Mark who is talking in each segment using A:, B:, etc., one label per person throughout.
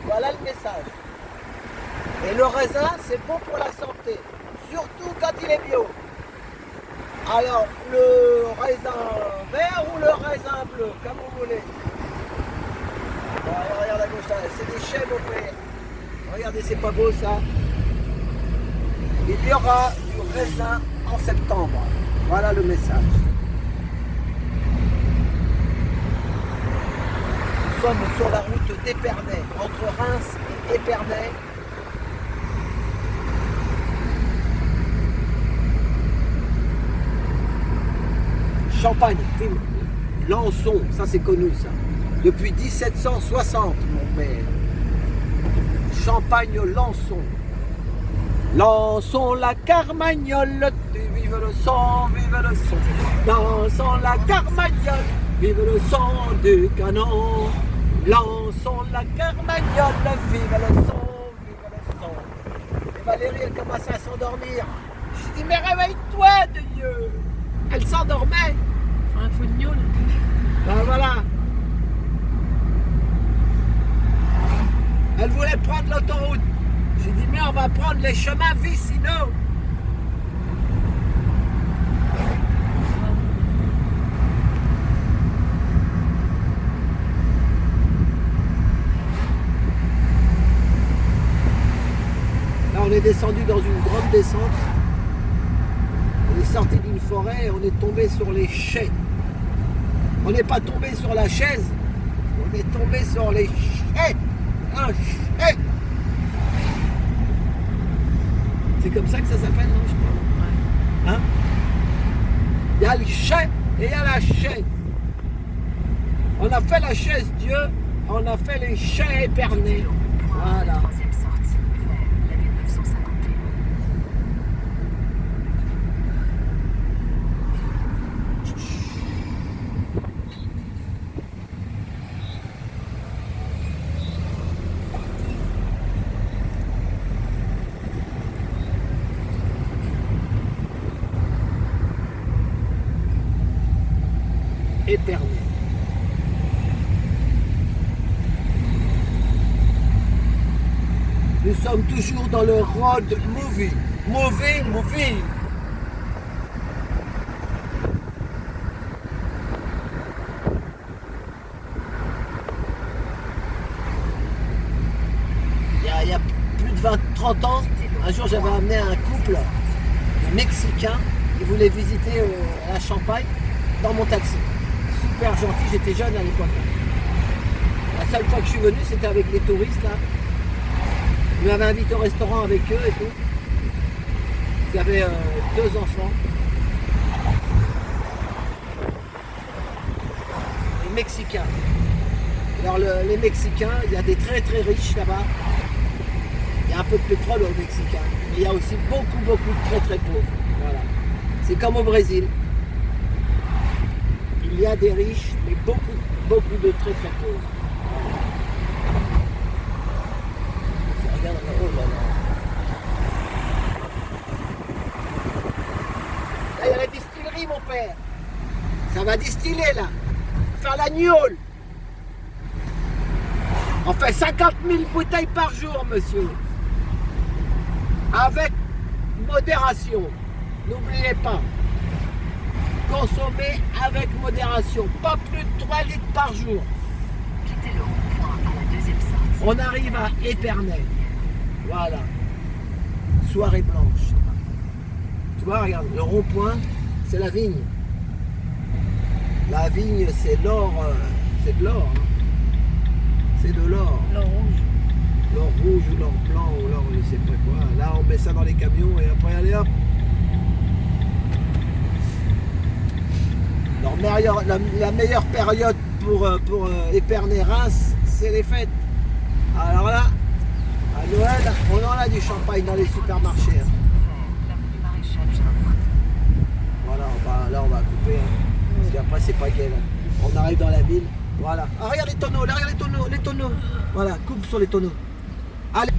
A: Voilà le message. Et le raisin, c'est bon pour la santé, surtout quand il est bio. Alors, le raisin vert ou le raisin bleu, comme vous voulez. Bon, regarde à gauche là, c'est des chais, mon père. Regardez, c'est pas beau ça. Il y aura du raisin en septembre. Voilà le message. Nous sommes sur la route d'Épernay, entre Reims et Épernay. Champagne, Lançon, ça c'est connu ça. Depuis 1760, mon père. Champagne Lançon. Lançons la carmagnole, vive le son, vive le son. Lançons la carmagnole, vive le son du canon. Lançons la carmagnole, vive le son, vive le son. Et Valérie, elle commençait à s'endormir. Je dis, mais réveille-toi, de Dieu. Elle s'endormait.
B: Un coup de gnôle.
A: Ben voilà. Elle voulait prendre l'autoroute. J'ai dit, mais on va prendre les chemins vicinaux. Là, on est descendu dans une grande descente. On est sorti d'une forêt et on est tombé sur les chais. On n'est pas tombé sur la chaise, on est tombé sur les chais. Un chais. C'est comme ça que ça s'appelle, non, je crois. Hein? Il y a le chais et il y a la chaise. On a fait la chaise Dieu, on a fait les chais épernés. Voilà. Épernay. Nous sommes toujours dans le road movie. Movie. Il y a plus de 30 ans, un jour j'avais amené un couple de Mexicains qui voulaient visiter la Champagne dans mon taxi. Super gentil, j'étais jeune à l'époque. La seule fois que je suis venu, c'était avec les touristes là. Ils m'avaient invité au restaurant avec eux et tout. Ils avaient 2 enfants. Les Mexicains. Alors les Mexicains, il y a des très très riches là-bas. Il y a un peu de pétrole aux Mexicains. Mais il y a aussi beaucoup de très très pauvres. Voilà. C'est comme au Brésil. Il y a des riches, mais beaucoup de très très pauvres. Regarde, oh là là. Là, il y a la distillerie, mon père. Ça va distiller, là. Faire la gnôle. On fait 50 000 bouteilles par jour, monsieur. Avec modération. N'oubliez pas. Consommer avec modération. Pas plus de 3 litres par jour.
C: Quittez le rond-point à la deuxième sortie.
A: On arrive à Épernay. Voilà. Soirée blanche. Tu vois, regarde, le rond-point, c'est la vigne. La vigne, c'est l'or. C'est de l'or. Hein. C'est de l'or.
B: L'or rouge.
A: L'or rouge ou l'or blanc ou l'or je sais pas quoi. Là, on met ça dans les camions et après, allez hop. Alors, la meilleure période pour Épernay-Reims, c'est les fêtes. Alors là, à Noël, on en a du champagne dans les supermarchés. Hein.
C: La rue Maréchal Joffre.
A: Voilà, là on va couper. Hein, parce qu'après, c'est pas gai. Là. On arrive dans la ville. Voilà. Ah, regarde les tonneaux, là, regarde les tonneaux. Voilà, coupe sur les tonneaux. Allez.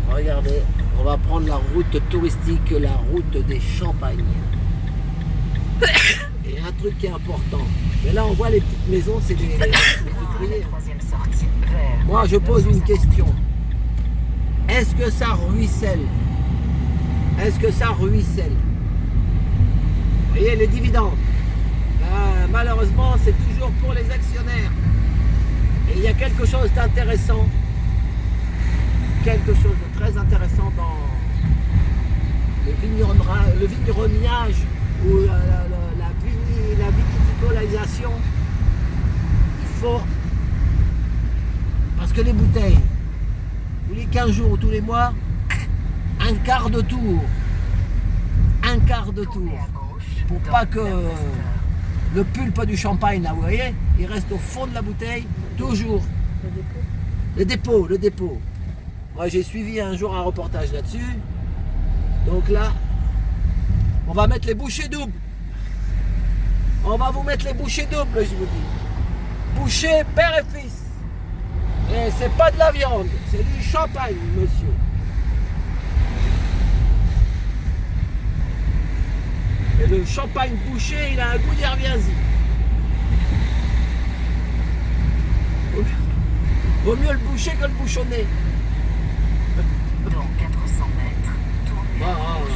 A: Regardez, on va prendre la route touristique, la route des Champagnes. Et un truc qui est important. Mais là, on voit les petites maisons, c'est les
C: À
A: ouvriers.
C: la troisième sortie, vers
A: Moi, je pose une question. Est-ce que ça ruisselle? Est-ce que ça ruisselle? Vous voyez, les dividendes. Malheureusement, c'est toujours pour les actionnaires. Et il y a quelque chose d'intéressant, quelque chose de très intéressant dans le vigneronnage ou la viticolisation. Il faut, parce que les bouteilles, tous les 15 jours ou tous les mois, un quart de tour,
C: tournez à gauche.
A: pour
C: dans
A: pas que
C: la Pasteur.
A: le pulpe du champagne, là, vous voyez, il reste au fond de la bouteille, toujours. Le dépôt. Moi, j'ai suivi un jour un reportage là-dessus. Donc là, on va mettre les bouchées doubles. On va vous mettre les bouchées doubles, je vous dis. Bouchées père et fils. Et c'est pas de la viande, c'est du champagne, monsieur. Et le champagne bouché, il a un goût d'herbiasie. Vaut mieux le boucher que le bouchonner.
C: Dans 400 mètres, tournez à
A: Ah,
C: gauche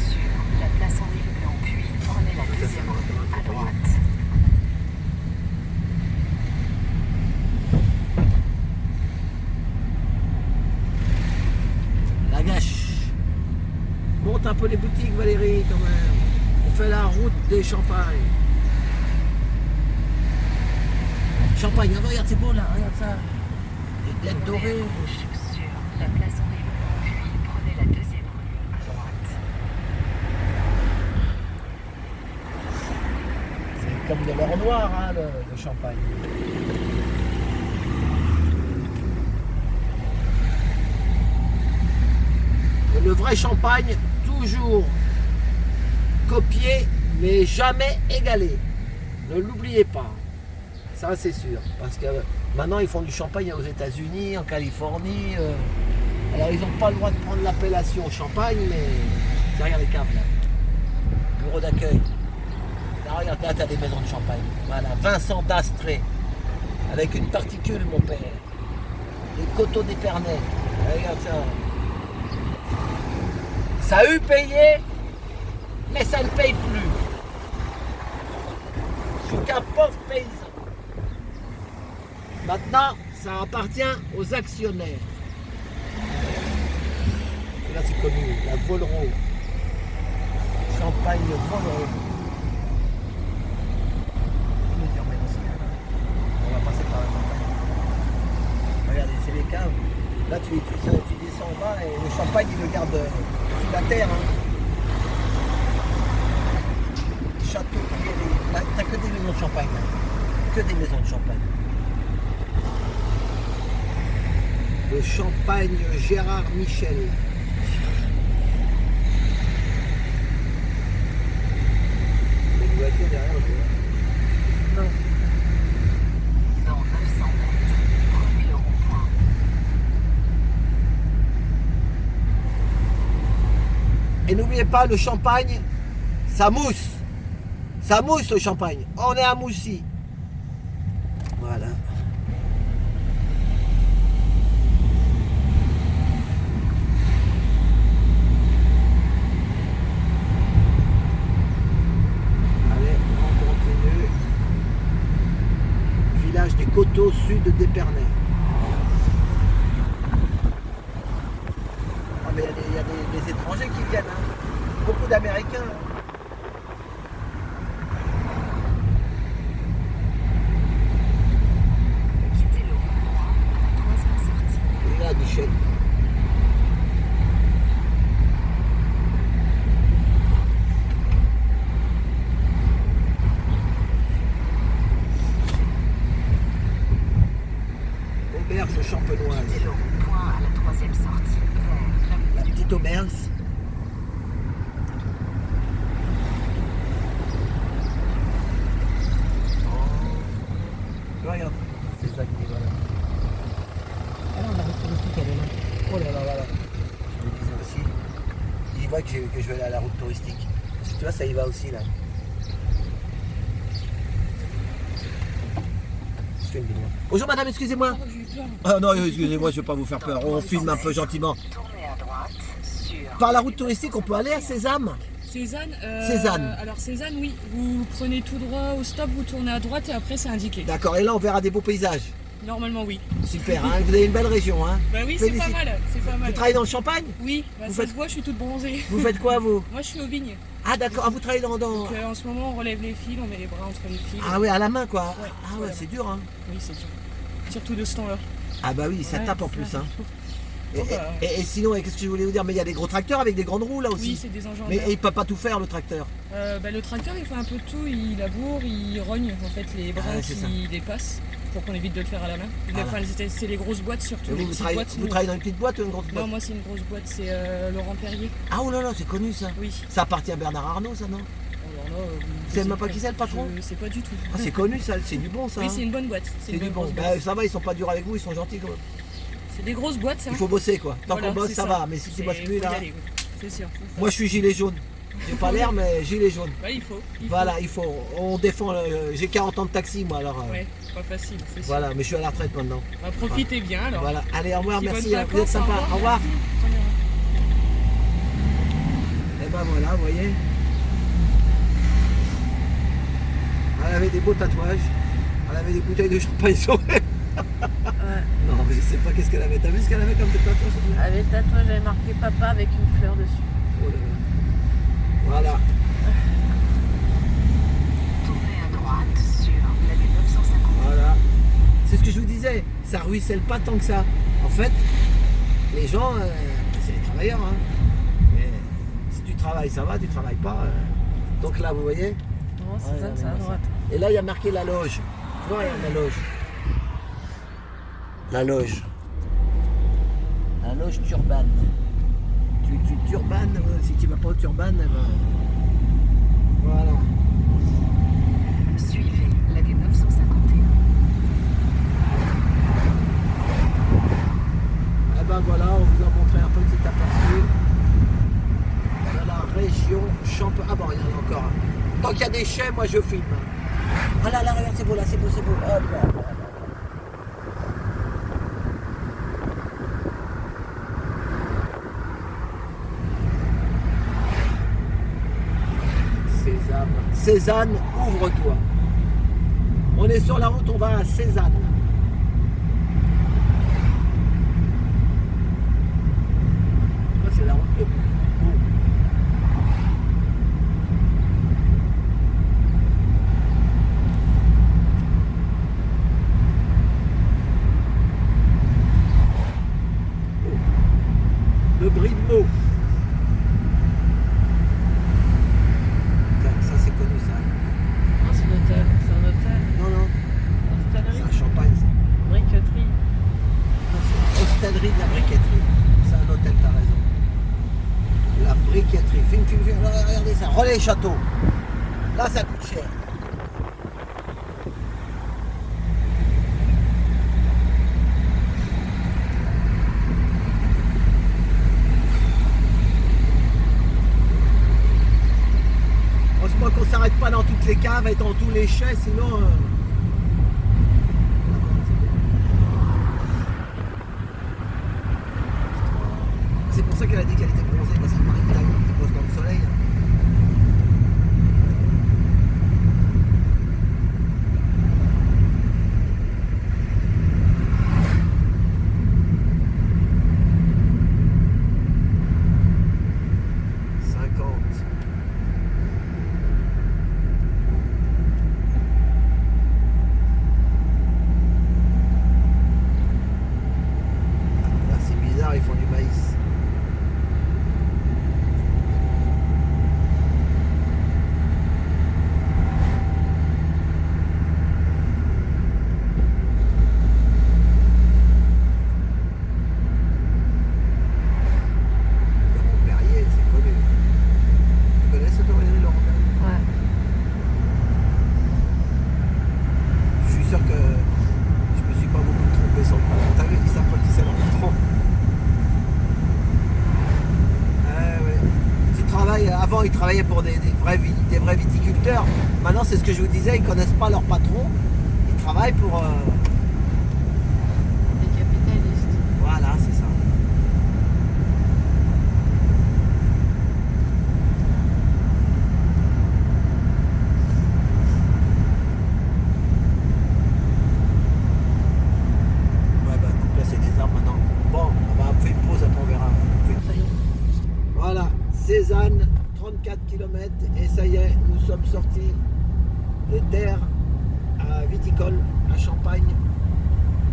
C: sur la place Henri Leblanc, puis prenez la deuxième rue à droite.
A: La gâche. Monte un peu les boutiques, Valérie, quand même. On fait la route des champagnes. Champagne, regarde, c'est beau là, regarde ça. Les lettres
C: Tournez à
A: dorées.
C: gauche sur la place Henri Leblanc, puis prenez la deuxième rue à droite.
A: C'est comme de l'or noir, hein, le champagne. Et le vrai champagne, toujours copié, mais jamais égalé. Ne l'oubliez pas. Ça, c'est sûr. Parce que maintenant, ils font du champagne aux États-Unis, en Californie. Alors, ils n'ont pas le droit de prendre l'appellation champagne, mais derrière les caves, là. Bureau d'accueil. Là, regarde, là, tu as des maisons de champagne. Voilà, Vincent d'Astrée. Avec une particule, mon père. Les coteaux d'Épernay. Regarde ça. Ça a eu payé, mais ça ne paye plus. Je suis qu'un pauvre paysan. Maintenant, ça appartient aux actionnaires. Et là, c'est connu, la Volereau. Champagne Volereau. On va passer par la montagne. Regardez, c'est les caves. Là, tu descends en bas et le champagne, il le garde sous la terre. Hein. Château Thierry. Là, t'as que des maisons de champagne. Là. Que des maisons de champagne. Le champagne Gérard Michel. Il y a une voiture derrière, je vois. Non.
C: Dans 900 mètres, prenez le rond-point.
A: Et n'oubliez pas, le champagne, ça mousse. Ça mousse le champagne. On est à Moussy. Voilà. Allez, on continue. Village des Coteaux sud d'Épernay. Ah, mais il y a des étrangers qui viennent. Hein. Beaucoup d'Américains. Hein.
C: Quittez le rond-point à la troisième sortie.
A: Et là, Michel. Auberge champenoise.
C: Quittez le rond-point à la troisième sortie. Vers
A: La petite auberge. Tu vois, regarde, c'est ça qui est voilà. Ah non, la route touristique, elle est là. Oh là là, voilà. Je me disais aussi. Il voit que je vais aller à la route touristique. Parce que tu vois, ça y va aussi là. filme, dis-moi. Bonjour madame, excusez-moi. Ah non, excusez-moi, je ne vais pas vous faire peur. On filme un peu gentiment.
C: Tournez à droite sur...
A: Par la route touristique, on peut aller à Cézanne?
B: Cézanne,
A: Cézanne.
B: Alors Cézanne, oui. Vous prenez tout droit au stop, vous tournez à droite et après c'est indiqué.
A: D'accord, et là on verra des beaux paysages.
B: Normalement, oui.
A: Super, hein, vous avez une belle région. Hein.
B: Bah oui, c'est pas mal. C'est pas
A: Vous
B: mal.
A: travaillez dans le Champagne?
B: Oui, bah,
A: Vous
B: ça
A: faites-
B: se voit, je suis toute bronzée.
A: Vous faites quoi vous?
B: Moi, je suis aux vignes.
A: Ah d'accord, ah, vous travaillez dans...
B: Donc, en ce moment, on relève les fils, on met les bras entre les fils.
A: Ah ouais, à la main quoi.
B: Ouais,
A: Ah ouais,
B: voilà.
A: c'est dur hein.
B: Oui, c'est dur. Surtout de ce temps-là.
A: Ah bah oui, ça
B: Ouais,
A: tape en
B: c'est
A: plus
B: ça.
A: hein. Et,
B: Bon, bah,
A: et sinon, qu'est-ce que je voulais vous dire? Mais il y a des gros tracteurs avec des grandes roues là aussi.
B: oui, c'est des engins.
A: Mais il peut pas tout faire le tracteur.
B: Bah, le tracteur, il fait un peu de tout. Il laboure, il rogne en fait les bras
A: Ah ouais, c'est ça.
B: qui dépassent pour qu'on évite de le faire à la main.
A: Voilà.
B: Enfin, c'est les grosses boîtes surtout.
A: Mais
B: Les
A: vous,
B: petites
A: travaillez,
B: boîtes,
A: vous
B: nous-
A: travaillez dans une petite boîte ou une grosse boîte?
B: Non, moi, c'est une grosse boîte. C'est Laurent Perrier.
A: Ah oh là là, c'est connu ça.
B: Oui.
A: Ça appartient à Bernard Arnault ça non?
B: Alors là,
A: Vous
B: je
A: savez
B: sais
A: même pas qui c'est, le patron?
B: Je sais pas du tout.
A: Ah c'est connu ça, c'est du bon ça.
B: Oui,
A: hein.
B: c'est une bonne boîte.
A: C'est
B: une
A: du
B: bonne
A: bon.
B: grosse
A: Bah,
B: boîte.
A: ça va, ils sont pas durs avec vous, ils sont gentils quand même.
B: C'est des grosses boîtes, ça.
A: Il faut bosser quoi. Tant
B: Voilà,
A: qu'on bosse
B: c'est
A: ça va, mais si tu bosses
B: Faut
A: plus
B: y
A: là.
B: aller, oui. C'est sûr. c'est ça.
A: Moi je suis gilet jaune. J'ai pas l'air mais gilet jaune.
B: Ouais, il faut.
A: Voilà, il faut. On défend. J'ai 40 ans de taxi moi alors.
B: Ouais, pas facile, c'est sûr.
A: Voilà, mais je suis à la retraite maintenant.
B: Bah, profitez bien alors.
A: Voilà. Allez, au revoir,
B: Puis
A: merci,
B: bonnes
A: hein, vous êtes
B: vacances,
A: sympa. Au revoir.
B: merci.
A: Et ben voilà, vous voyez. Elle avait des beaux tatouages. Elle avait des bouteilles de champagne sur elle. Non, mais je sais pas qu'est-ce qu'elle avait. T'as vu ce qu'elle avait comme tatouage?
D: Avec le tatouage, j'avais marqué papa avec une fleur dessus.
A: Oh là là. Voilà.
C: Tournez à droite sur l'avenue 950.
A: Voilà. C'est ce que je vous disais. Ça ruisselle pas tant que ça. En fait, les gens, c'est les travailleurs. Hein. Mais si tu travailles, ça va. Tu travailles pas. Donc là, vous voyez.
D: Non, c'est
A: Ouais,
D: ça,
A: non,
D: c'est
A: mais
D: à
A: non,
D: droite.
A: Et là, il y a marqué la loge. Tu vois, regarde la loge. La loge. La loge Turbane. Tu turbanes, si tu vas pas au Turbane, eh ben, voilà.
C: Suivez l'avenue 951.
A: Eh ben voilà, on vous a montré un petit aperçu de la région Champagne. Ah bon, il y en a encore. Tant qu'il y a des chais, moi je filme. Ah là, là, regarde, c'est beau, là, c'est beau, c'est beau. Hop là, là, là. Cézanne, ouvre-toi. On est sur la route, on va à Cézanne. Ah, c'est la route de Pau. Le bris de Meaux. Ça c'est connu ça.
D: Non, c'est l'hôtel. C'est un hôtel.
A: Non, non, c'est
D: Hôtellerie.
A: un champagne ça.
D: Briqueterie.
A: Non, c'est l'hostellerie de la briqueterie. C'est un hôtel, t'as raison. La briqueterie. Film. Regardez ça. Relais Château. Là, ça coûte cher. Heureusement qu'on s'arrête pas dans toutes les caves et dans tous les chais, sinon. C'est pour ça qu'elle a dit qu'elle était bronzée, parce que Marie elle pose dans le soleil. Là, c'est bizarre, ils font du maïs. Laurent Perrier, c'est connu. Tu connais cette origine, Laurent Perrier?
D: Ouais.
A: Je suis sûr que je me suis pas beaucoup trompé sur le patron. T'as vu, ils savent pas qui c'est leur patron. Ouais. Tu travailles, avant, ils travaillaient pour des vrais viticulteurs. Maintenant, c'est ce que je vous disais, ils connaissent pas leur patron. Ils travaillent pour...
D: Les capitalistes.
A: Voilà, c'est ça. Ouais, bah, coupe là, c'est des arbres maintenant. Bon, on va faire une pause, après on verra. Voilà, Cézanne, 34 km, et ça y est, nous sommes sortis des terres viticoles, à Champagne.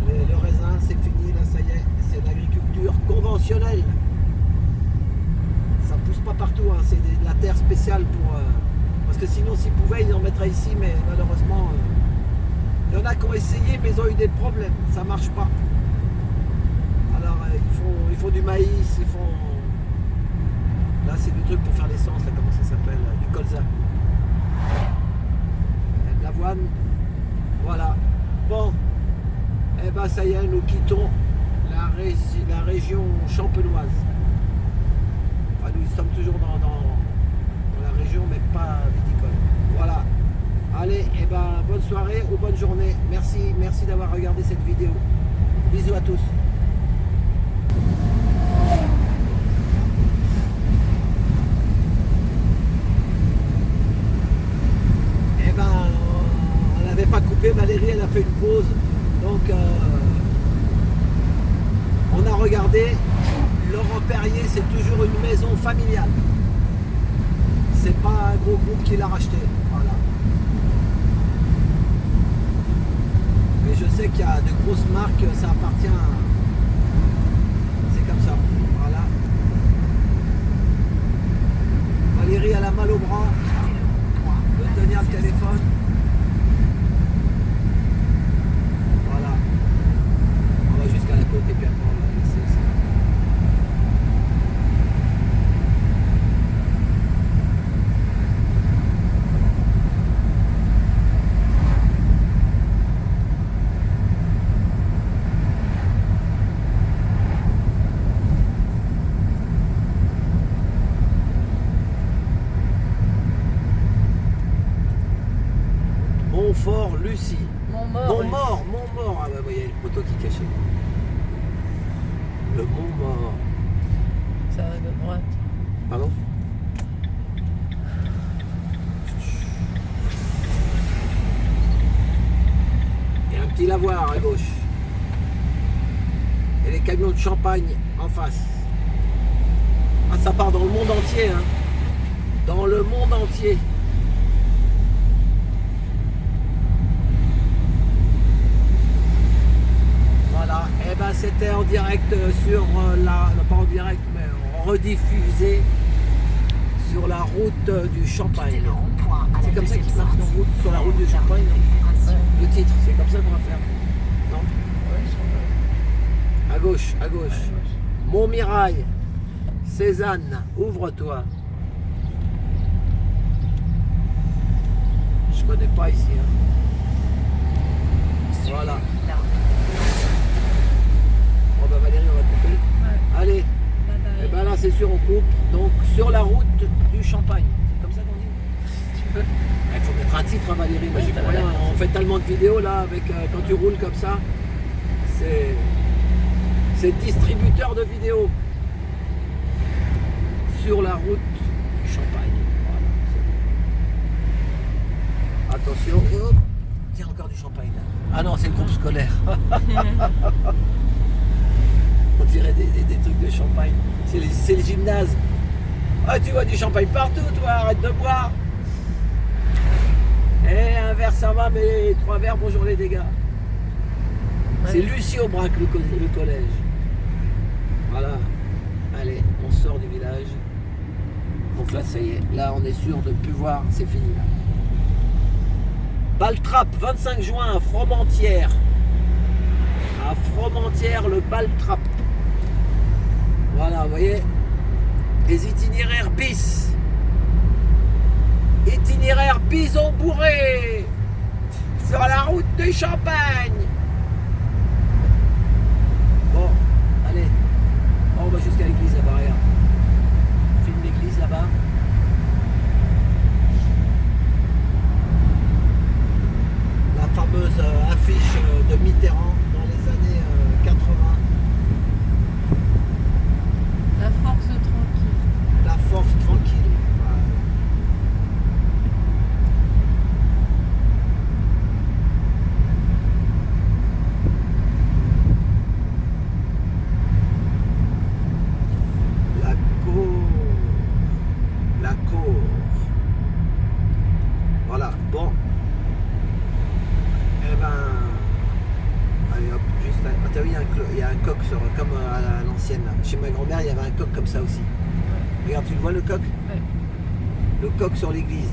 A: Le raisin, c'est fini, là, ça y est, c'est l'agriculture conventionnelle. Ça pousse pas partout, hein, c'est de la terre spéciale pour... parce que sinon, s'ils pouvaient, ils en mettraient ici, mais malheureusement, il y en a qui ont essayé, mais ils ont eu des problèmes, ça marche pas. Alors, ils font du maïs, ils font... Là, c'est du truc pour faire l'essence, là, comment ça s'appelle, du colza. De l'avoine. Voilà. Bon. Eh ben, ça y est, nous quittons la région champenoise. Enfin, nous sommes toujours dans la région, mais pas viticole. Voilà. Allez, eh ben, bonne soirée ou bonne journée. Merci d'avoir regardé cette vidéo. Bisous à tous. Pas coupé, Valérie elle a fait une pause, donc on a regardé. Laurent Perrier, c'est toujours une maison familiale, c'est pas un gros groupe qui l'a racheté, voilà. Mais je sais qu'il y a de grosses marques, ça appartient à... c'est comme ça, voilà. Valérie elle a mal au bras de tenir le téléphone. Jusqu'à la côte et puis après on va laisser ça. Montfort, Lucie. Montmort. Ah bah il y a le poteau qui est caché. Le Montmort.
D: Ça va de droite.
A: Pardon? Il y a un petit lavoir à gauche. Et les camions de champagne en face. Ah, ça part dans le monde entier, hein. Dans le monde entier. Voilà, et ben c'était en direct sur pas en direct, mais en rediffusé sur la route du Champagne. C'est comme ça qu'il marche sur la route du Champagne, non? Ouais. Le titre, c'est comme ça qu'on va faire. Non? À gauche, à gauche. Montmirail, Cézanne, ouvre-toi. Je connais pas ici. Hein. Voilà. Bon bah Valérie, on va couper. Ouais. Allez.
D: Bye bye.
A: Et ben là c'est sûr on coupe. Donc sur la route du Champagne. C'est comme ça qu'on dit. Tu peux. Il faut mettre un titre, hein, Valérie. Moi, j'y crois rien. On fait tellement de vidéos là avec quand tu roules comme ça. C'est distributeur de vidéos sur la route du Champagne. Voilà. Attention. Hop. Il y a encore du champagne là. Ah non, c'est le groupe scolaire. On dirait des trucs de champagne. C'est le gymnase. Ah, tu vois du champagne partout, toi, arrête de boire. Et un verre ça va, mais 3 verres, bonjour les dégâts. Ouais. C'est Lucie Aubrac le collège. Voilà. Allez, on sort du village. Donc là, ça y est. Là, on est sûr de ne plus voir. C'est fini là. Baltrap, 25 juin, à Fromentieres. À Fromentieres, le Baltrap. Voilà, vous voyez. Les itinéraires bis. Itinéraire bison bourré. Sur la route de Champagne. Bon, allez. On va jusqu'à l'église là-bas, regarde. On filme l'église là-bas. La fameuse t'as vu, il y a un coq comme à l'ancienne. Là. Chez ma grand-mère, il y avait un coq comme ça aussi. Regarde, tu le vois le coq?
D: Ouais.
A: Le coq sur l'église.